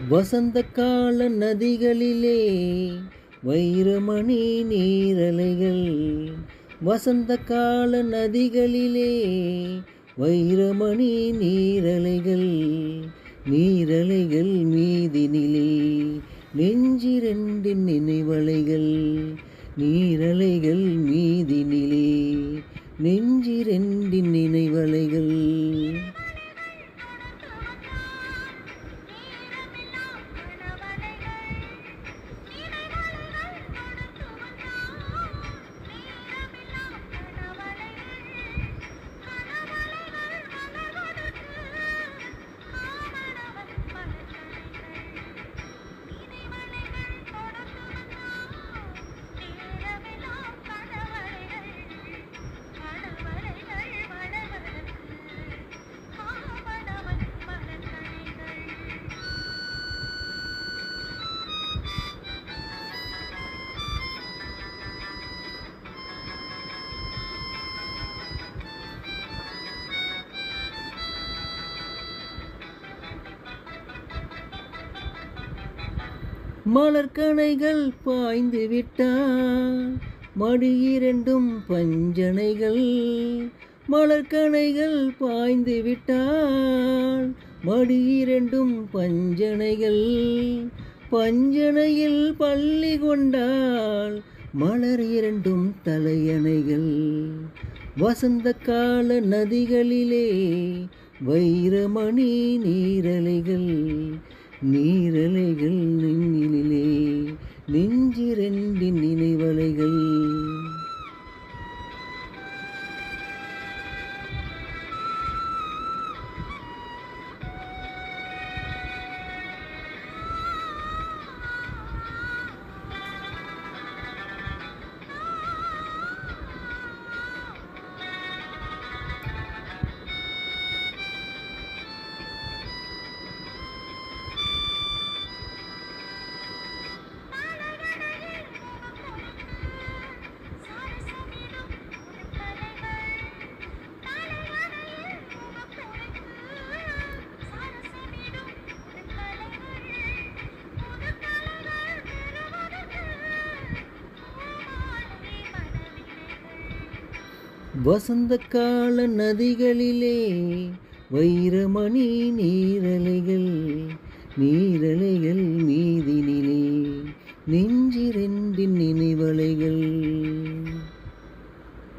வசந்த கால நதிகளிலே வைரமணி நீரலைகள். வசந்த கால நதிகளிலே வைரமணி நீரலைகள். நீரலைகள் மீதினிலே நெஞ்சிரண்டின் நினைவலைகள். நீரலைகள் மீதினிலே நெஞ்சிரண்டின் நினைவலைகள். மலர்கணைகள் பாய்ந்து விட்டால் மடியிரண்டும் பஞ்சனைகள். மலர்கணைகள் பாய்ந்து விட்டால் மடியிரண்டும் பஞ்சனைகள். பஞ்சனையில் பள்ளி கொண்டால் மலர் இரண்டும் தலையணைகள். வசந்த கால நதிகளிலே வைரமணி நீரலைகள். நீரலைகள் நெஞ்சினிலே நெஞ்சிரண்டின் நினைவலைகள். வசந்த கால நதிகளிலே வைரமணி நீரலைகள். நீரலைகள் மீதினிலே நெஞ்சிரண்டின் நினைவலைகள்.